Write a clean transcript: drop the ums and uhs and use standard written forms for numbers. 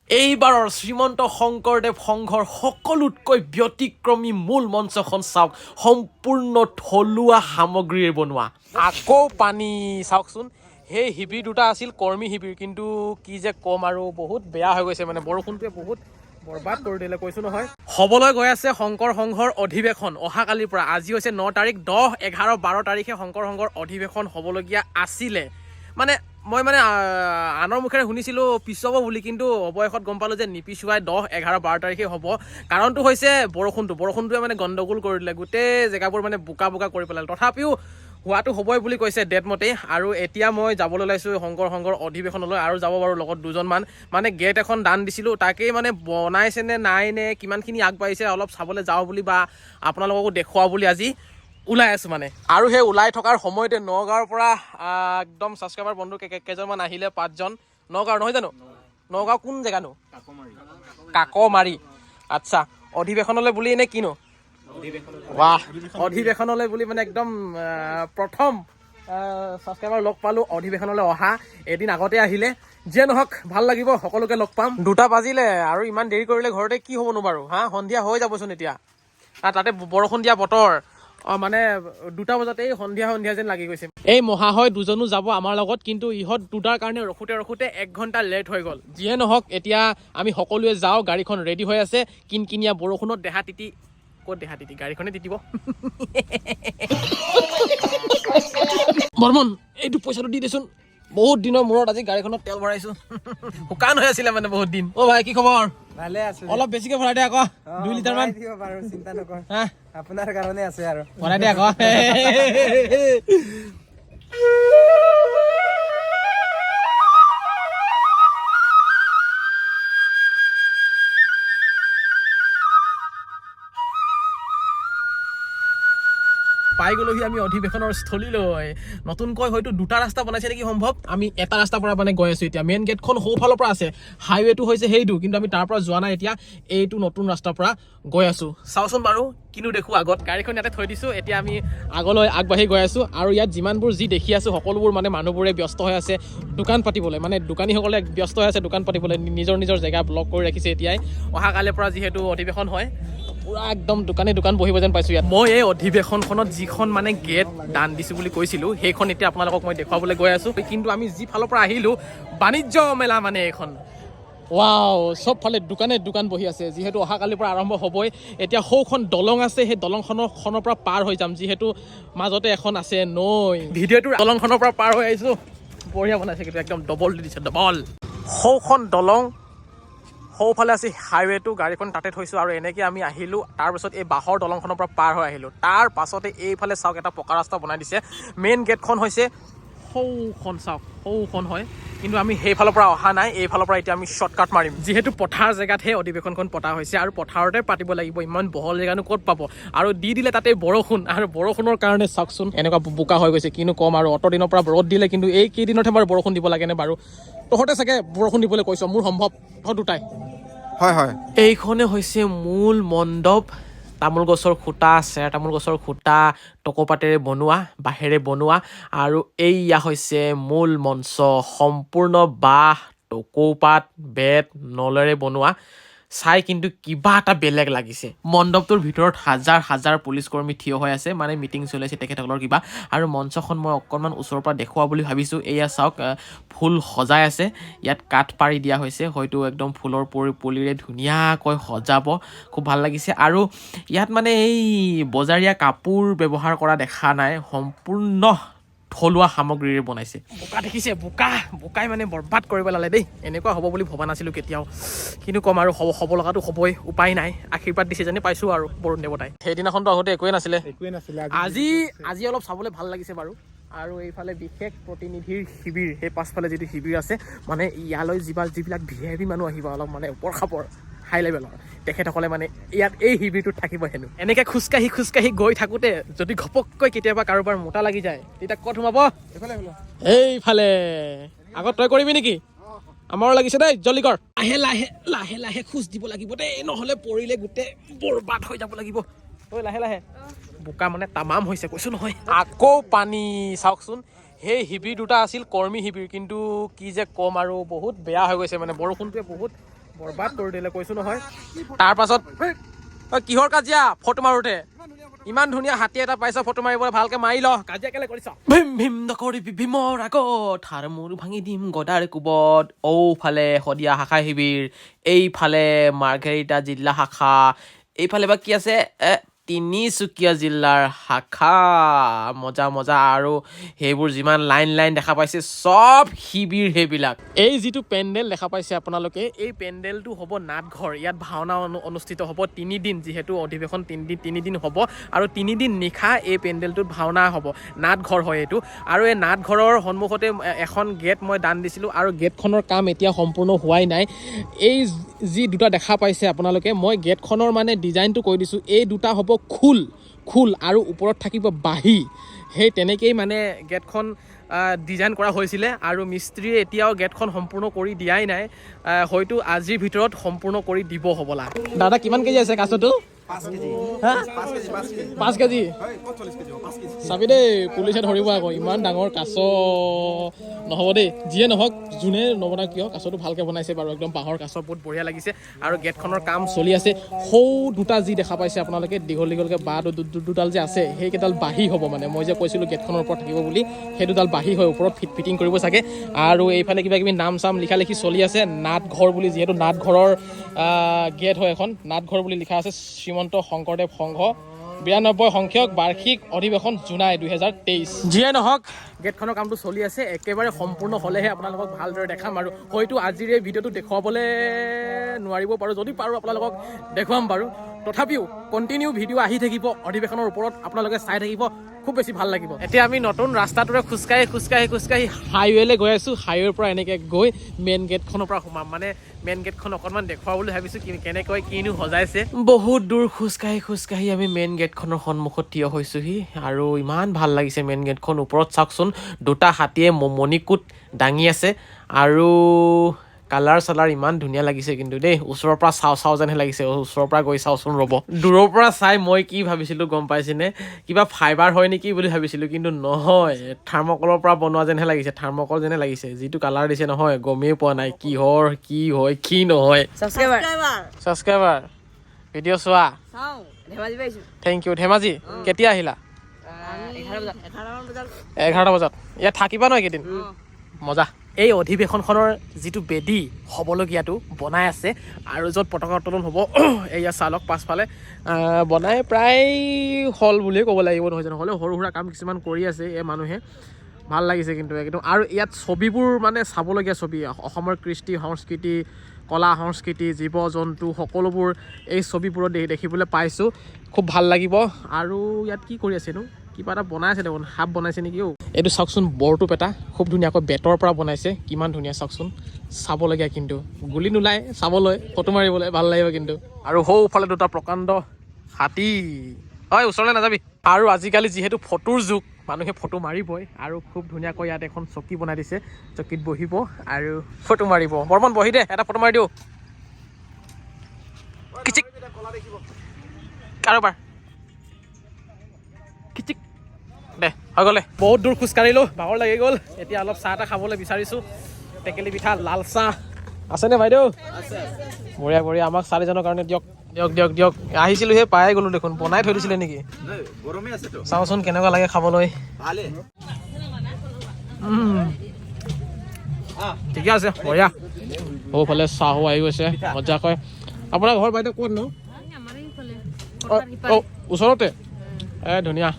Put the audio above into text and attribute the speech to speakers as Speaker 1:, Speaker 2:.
Speaker 1: এইবাৰৰ শ্ৰীমন্ত শংকৰদেৱ সংঘৰ সকলোতকৈ ব্যতিক্ৰমী মূল মঞ্চখন চাওক, সম্পূৰ্ণ থলুৱা সামগ্ৰীৰে বনোৱা। আকৌ পানী চাওকচোন, সেই শিবিৰ দুটা আছিল কৰ্মী শিবিৰ, কিন্তু কি যে ক'ম আৰু বহুত বেয়া হৈ গৈছে, মানে বৰষুণটোৱে বহুত বৰবাদ কৰি দিলে, কৈছোঁ নহয়। হ'বলৈ গৈ আছে শংকৰ সংঘৰ অধিৱেশন অহাকালিৰ পৰা। আজি হৈছে 9 তাৰিখ, 10, 11, 12 তাৰিখে শংকৰ সংঘৰ অধিৱেশন হ'বলগীয়া আছিলে। মই আনৰ মুখেৰে শুনিছিলোঁ পিছুৱাব বুলি, কিন্তু অৱশেষত গম পালোঁ যে নিপিছুৱাই 10, 11, 12 তাৰিখে হ'ব। কাৰণটো হৈছে বৰষুণটোৱে মানে গণ্ডগোল কৰি দিলে, গোটেই জেগাবোৰ মানে বোকা কৰি পেলালে। তথাপিও হোৱাটো হ'বই বুলি কৈছে ডেট মতেই। আৰু এতিয়া মই যাবলৈ ওলাইছোঁ শংকৰ সংঘৰ অধিৱেশনলৈ, আৰু যাব বাৰু লগত দুজনমান। মানে গেট এখন দান দিছিলোঁ, তাকেই মানে বনাইছে নে নাই নে কিমানখিনি আগবাঢ়িছে অলপ চাবলৈ যাওঁ বুলি, বা আপোনালোককো দেখুৱাওঁ বুলি আজি ওলাই আছোঁ মানে। আৰু সেই ওলাই থকাৰ সময়তে নগাঁৱৰ পৰা একদম ছাবস্ক্ৰাইবাৰ বন্ধু কেইজনমান আহিলে, 5জন। নগাঁৱৰ নহয় জানো? নগাঁও কোন জেগানো? কাকমাৰি। আচ্ছা, অধিৱেশনলৈ বুলি নে কিনো? বাহ, অধিৱেশনলৈ বুলি মানে একদম প্ৰথম ছাবস্ক্ৰাইবাৰ লগ পালোঁ অধিৱেশনলৈ অহা। এদিন আগতে আহিলে, যিয়ে নহওক ভাল লাগিব, সকলোকে লগ পাম। 2টা বাজিলে আৰু ইমান দেৰি কৰিলে ঘৰতে কি হ'বনো বাৰু, সন্ধিয়া হৈ যাবচোন এতিয়া। তাতে বৰষুণ দিয়া বতৰ, মানে 2টা বজাতেই সন্ধিয়া যেন লাগি গৈছে। এই মহাশয় দুজনো যাব আমাৰ লগত, কিন্তু ইহঁত 2টাৰ কাৰণে ৰখোতে 1 ঘণ্টা লেট হৈ গ'ল। যিয়ে নহওক এতিয়া আমি সকলোৱে যাওঁ, গাড়ীখন ৰেডি হৈ আছে। কিনকিনীয়া বৰষুণত ক'ত দেহা তিতি, গাড়ীখনে তিতিব। বৰ্মন, এইটো পইচাটো দি দেচোন, বহুত দিনৰ মূৰত আজি গাড়ীখনত তেল ভৰাইছো। শুকান হৈ আছিলে মানে বহুত দিন। অ ভাই, কি খবৰ?
Speaker 2: ভালে আছো।
Speaker 1: অলপ বেছিকে ভৰাই দে আকৌ, 2 লিটাৰ মান।
Speaker 2: চিন্তা নকৰ, আপোনাৰ কাৰণে আছে আৰু
Speaker 1: ভৰাই দে আকৌ। পাই গ'লোহি আমি অধিৱেশনৰ স্থলীলৈ। নতুনকৈ হয়তো 2টা ৰাস্তা বনাইছে নেকি সম্ভৱ। আমি এটা ৰাস্তাৰ পৰা মানে গৈ আছোঁ এতিয়া। মেইন গেটখন সোঁফালৰ পৰা আছে, হাইৱেটো হৈছে সেইটো, কিন্তু আমি তাৰ পৰা যোৱা নাই এতিয়া। এইটো নতুন ৰাস্তাৰ পৰা গৈ আছোঁ। চাওঁচোন বাৰু কিনো দেখোঁ আগত। গাড়ীখন ইয়াতে থৈ দিছোঁ, এতিয়া আমি আগলৈ আগবাঢ়ি গৈ আছোঁ। আৰু ইয়াত যিমানবোৰ যি দেখি আছোঁ, সকলোবোৰ মানে মানুহবোৰে ব্যস্ত হৈ আছে দোকান পাতিবলৈ, মানে দোকানীসকলে ব্যস্ত হৈ আছে দোকান পাতিবলৈ, নিজৰ জেগা ব্লক কৰি ৰাখিছে এতিয়াই। অহাকালিৰ পৰা যিহেতু অধিৱেশন হয়, পুৰা একদম দোকান বহিব যেন পাইছোঁ ইয়াত। মই এই অধিৱেশনখনত যিখন মানে গেট দান দিছোঁ বুলি কৈছিলোঁ, সেইখন এতিয়া আপোনালোকক মই দেখুৱাবলৈ গৈ আছোঁ। কিন্তু আমি যিফালৰ পৰা আহিলোঁ, বাণিজ্য মেলা মানে এইখন। ৱাও, চবফালে দোকান বহি আছে, যিহেতু অহাকালিৰ পৰা আৰম্ভ হ'বই। এতিয়া সৌখন দলং আছে, সেই দলংখনৰ পৰা পাৰ হৈ যাম, যিহেতু মাজতে এখন আছে নৈ। ভিডিঅ'টো দলংখনৰ পৰা পাৰ হৈ আহিছোঁ। বঢ়িয়া বনাইছে, কিন্তু একদম ডবল দি দিছে, ডবল। সৌখন দলং, সৌফালে আছে হাইৱেটো, গাড়ীখন তাতে থৈছোঁ। আৰু এনেকৈ আমি আহিলোঁ, তাৰপিছত এই বাঁহৰ দলংখনৰ পৰা পাৰ হৈ আহিলোঁ। তাৰ পাছতে এইফালে চাওক, এটা পকা ৰাস্তা বনাই দিছে। মেইন গেটখন হৈছে সৌখন, চাওক সৌখন হয়, কিন্তু আমি সেইফালৰ পৰা অহা নাই, এইফালৰ পৰা এতিয়া আমি শ্বৰ্টকাট মাৰিম। যিহেতু পথাৰ জেগাতহে অধিৱেশনখন পতা হৈছে, আৰু পথাৰতে পাতিব লাগিব, ইমান বহল জেগানো ক'ত পাব। আৰু দি দিলে তাতে বৰষুণ, আৰু বৰষুণৰ কাৰণে চাওকচোন এনেকুৱা বোকা হৈ গৈছে, কিনো ক'ম আৰু। অত দিনৰ পৰা ৰ'দ দিলে, কিন্তু এই কেইদিনতহে বাৰু বৰষুণ দিব লাগেনে বাৰু? তহঁতে চাগে বৰষুণ দিবলৈ কৈছ, মোৰ সম্ভৱ দুটাই। হয়। এইখনে হৈছে মূল মণ্ডপ। তামোল গছৰ খুঁটা, চেৰ তামোল গছৰ খুঁটা, টকৌপাতেৰে বনোৱা, বাঁহেৰে বনোৱা। আৰু এইয়া হৈছে মূল মঞ্চ, সম্পূৰ্ণ বাঁহ, টকৌপাত, বেত, নলেৰে বনোৱা। চাই কিন্তু কিবা এটা বেলেগ লাগিছে। মণ্ডপটোৰ ভিতৰত হাজাৰ পুলিচ কৰ্মী থিয় হৈ আছে, মানে মিটিং চলি আছে তেখেতসকলৰ কিবা। আৰু মঞ্চখন মই অকণমান ওচৰৰ পৰা দেখুওৱা বুলি ভাবিছোঁ। এয়া চাওক, ফুল সজাই আছে, ইয়াত কাঠ পাৰি দিয়া হৈছে, হয়তো একদম ফুলৰ পুলিৰে ধুনীয়াকৈ সজাব, খুব ভাল লাগিছে। আৰু ইয়াত মানে এই বজাৰীয়া কাপোৰ ব্যৱহাৰ কৰা দেখা নাই, সম্পূৰ্ণ থলুৱা সামগ্ৰীৰে বনাইছে। বোকা দেখিছে, বোকাই মানে বৰবাদ কৰি পেলালে দেই। এনেকুৱা হ'ব বুলি ভবা নাছিলোঁ কেতিয়াও, কিন্তু ক'ম আৰু হ'ব লগাটো হ'বই, উপায় নাই। আশীৰ্বাদ দিছে যেনে পাইছোঁ আৰু বৰুণ দেৱতাই। সেইদিনাখনতো আগতে একোৱে নাছিলে। আজি অলপ চাবলৈ ভাল লাগিছে বাৰু। আৰু এইফালে বিশেষ প্ৰতিনিধিৰ শিবিৰ, সেই পাছফালে যিটো শিবিৰ আছে, মানে ইয়ালৈ যিবিলাক VIP মানুহ আহিব, অলপ মানে ওপৰ খাপৰ হাই লেভেলৰ, তেখেতসকলে মানে ইয়াত এই শিবিৰটোত থাকিব হেনো। এনেকৈ খোজকাঢ়ি গৈ থাকোঁতে যদি ঘপককৈ কেতিয়াবা কাৰোবাৰ মোটা লাগি যায়, তেতিয়া ক'ত সোমাব? এইফালে। আগত তই কৰিবি নেকি? আমাৰো লাগিছে দেই, জলদি কৰ। লাহে খোজ দিব লাগিব দেই, নহ'লে পৰিলে গোটেই বৰবাদ হৈ যাব লাগিব। ঐ লাহে বোকা মানে তামাম হৈছে, কৈছোঁ নহয়। আকৌ পানী চাওকচোন, সেই শিবিৰ দুটা আছিল কৰ্মী শিবিৰ, কিন্তু কি যে ক'ম আৰু, বহুত বেয়া হৈ গৈছে, মানে বৰষুণটোৱে বহুত বৰবাদ কৰি দিলে কৈছো নহয়। তাৰ পাছত কিহৰ কাজিয়া ফটো মাৰোতে ইমান ধুনীয়া হাতী এটা পাইছ ফটো মাৰিবলৈ ভালকে মাৰি ল কাজিয়া কেলে কৰিছ ভীম ভীম নকৰিবি ভীমৰ আগত হাৰ মূৰ ভাঙি দিম গদাৰ কোবত ঔফালে শদিয়া শাখা শিবিৰ এইফালে মাৰ্ঘেৰিটা জিলা শাখা এইফালে বা কি আছে তিনিচুকীয়া জিলাৰ শাখা মজা মজা আৰু সেইবোৰ যিমান লাইন লাইন দেখা পাইছে চব শিবিৰ সেইবিলাক এই যিটো পেণ্ডেল দেখা পাইছে আপোনালোকে এই পেণ্ডেলটো হ'ব নাটঘৰ ইয়াত ভাওনা অনুষ্ঠিত হ'ব 3 দিন যিহেতু অধিৱেশন 3 দিন হ'ব আৰু 3 দিন নিশা এই পেণ্ডেলটোত ভাওনা হ'ব নাটঘৰ হয় এইটো আৰু এই নাটঘৰৰ সন্মুখতে এখন গেট মই দান দিছিলোঁ আৰু গেটখনৰ কাম এতিয়া সম্পূৰ্ণ হোৱাই নাই এই যি দুটা দেখা পাইছে আপোনালোকে মই গেটখনৰ মানে ডিজাইনটো কৈ দিছোঁ এই দুটা হ'ব খোল আৰু ওপৰত থাকিব বাঁহী সেই তেনেকেই মানে গেটখন ডিজাইন কৰা হৈছিলে আৰু মিস্ত্ৰীয়ে এতিয়াও গেটখন সম্পূৰ্ণ কৰি দিয়াই নাই হয়তো আজিৰ ভিতৰত সম্পূৰ্ণ কৰি দিব হ'বলা দাদা কিমান কেজি আছে কাছটো
Speaker 2: 5 কেজি
Speaker 1: 5 কেজি চাবি দেই পুলিচে ধৰিব আকৌ ইমান ডাঙৰ কাছ নহ'ব দেই যিয়ে নহওক যোনে নবনাওক কিয় কাছটো ভালকৈ বনাইছে বাৰু একদম বাঁহৰ কাছ বহুত বঢ়িয়া লাগিছে আৰু গেটখনৰ কাম চলি আছে সৌ দুটা যি দেখা পাইছে আপোনালোকে দীঘল দীঘলকৈ বাঁহ দুডাল যে আছে সেইকেইডাল বাঁহী হ'ব মানে মই যে কৈছিলোঁ গেটখনৰ ওপৰত থাকিব বুলি সেই দুডাল বাঁহী হয় ওপৰত ফিটিং কৰিব চাগে আৰু এইফালে কিবা কিবি নাম চাম লিখা লিখি চলি আছে নাটঘৰ বুলি যিহেতু নাটঘৰৰ গেট হয় এখন নাটঘৰ বুলি লিখা আছে শ্ৰীমন্ত শংকৰদেৱ সংঘ 92 সংখ্যক বাৰ্ষিক অধিৱেশন জুলাই 2023 যিয়ে নহওক গেটখনৰ কামটো চলি আছে একেবাৰে সম্পূৰ্ণ হ'লেহে আপোনালোকক ভালদৰে দেখাম আৰু হয়তো আজিৰ এই ভিডিঅ'টো দেখুৱাবলৈ নোৱাৰিব পাৰোঁ যদি পাৰোঁ আপোনালোকক দেখুৱাম বাৰু তথাপিও কণ্টিনিউ ভিডিঅ' আহি থাকিব অধিৱেশনৰ ওপৰত আপোনালোকে চাই থাকিব খুব বেছি ভাল লাগিব এতিয়া আমি নতুন ৰাস্তাটোৰে খোজকাঢ়ি হাইৱেলৈ গৈ আছোঁ হাইৱেৰ পৰা এনেকৈ গৈ মেইন গেটখনৰ পৰা সোমাম মানে মেইন গেটখন অকণমান দেখুৱাব বুলি ভাবিছোঁ কেনেকৈ কিনো সজাইছে বহুত দূৰ খোজকাঢ়ি আমি মেইন গেটখনৰ সন্মুখত থিয় হৈছোঁহি আৰু ইমান ভাল লাগিছে মেইন গেটখন ওপৰত চাওকচোন দুটা হাতীয়ে মণিকূট দাঙি আছে আৰু কালাৰ চালাৰ ইমান ধুনীয়া লাগিছে কিন্তু দেই ওচৰৰ পৰা চাওঁ যেনহে লাগিছে ওচৰৰ পৰা গৈ চাওঁচোন ৰ'ব দূৰৰ পৰা চাই মই কি ভাবিছিলোঁ গম পাইছেনে কিবা ফাইবাৰ হয় নেকি বুলি ভাবিছিলোঁ কিন্তু নহয় থাৰ্মকলৰ পৰা বনোৱা যেনহে লাগিছে থাৰ্মকল যেনে লাগিছে যিটো কালাৰ দিছে নহয় গমেই পোৱা নাই কি হয় কি নহয় ছাবস্ক্ৰাইবাৰ ভিডিঅ' চোৱা থেংক ইউ ধেমাজি কেতিয়া আহিলা 11টা বজাত ইয়াত থাকিবা নহয় কেইদিন মজা এই অধিৱেশনখনৰ যিটো বেদী হ'বলগীয়াটো বনাই আছে আৰু য'ত পতাকা উত্তোলন হ'ব এয়া চালক পাছফালে বনাই প্ৰায় হ'ল বুলিয়ে ক'ব লাগিব নহয় নহ'লে সৰু সুৰা কাম কিছুমান কৰি আছে এই মানুহে ভাল লাগিছে কিন্তু একদম আৰু ইয়াত ছবিবোৰ মানে চাবলগীয়া ছবি অসমৰ কৃষ্টি সংস্কৃতি কলা সংস্কৃতি জীৱ জন্তু সকলোবোৰ এই ছবিবোৰত দেখিবলৈ পাইছোঁ খুব ভাল লাগিব আৰু ইয়াত কি কৰি আছেনো কিবা এটা বনাই আছে দেখোন সাপ বনাইছে নেকি এইটো চাওকচোন বৰটোপ এটা খুব ধুনীয়াকৈ বেতৰ পৰা বনাইছে কিমান ধুনীয়া চাওকচোন চাবলগীয়া কিন্তু গুলি নোলায় চাবলৈ ফটো মাৰিবলৈ ভাল লাগিব কিন্তু আৰু সৌফালে দুটা প্ৰকাণ্ড হাতী হয় ওচৰলৈ নাযাবি আৰু আজিকালি যিহেতু ফটোৰ যুগ মানুহে ফটো মাৰিবই আৰু খুব ধুনীয়াকৈ ইয়াত এখন চকী বনাই দিছে চকীত বহিব আৰু ফটো মাৰিব বৰ্মন বহি দে এটা ফটো মাৰি দিওঁ কিচিক কাৰোবাৰ কিচিক দে হৈ গ'লে বহুত দূৰ খোজকাঢ়িলোঁ ভাগৰ লাগি গ'ল এতিয়া অলপ চাহ এটা খাবলৈ বিচাৰিছোঁ টেকেলি পিঠা লাল চাহ আছেনে বাইদেউ বঢ়িয়া আমাক 4জনৰ কাৰণে দিয়ক আহিছিলোঁহে পাই গ'লোঁ দেখোন বনাই থৈ দিছিলে নেকি চাওঁচোন কেনেকুৱা লাগে খাবলৈ ঠিকে আছে বঢ়িয়া সৌফালে চাহো আহি গৈছে মজাকৈ আপোনাৰ ঘৰ বাইদেউ ক'ত ন ওচৰতে ধুনীয়া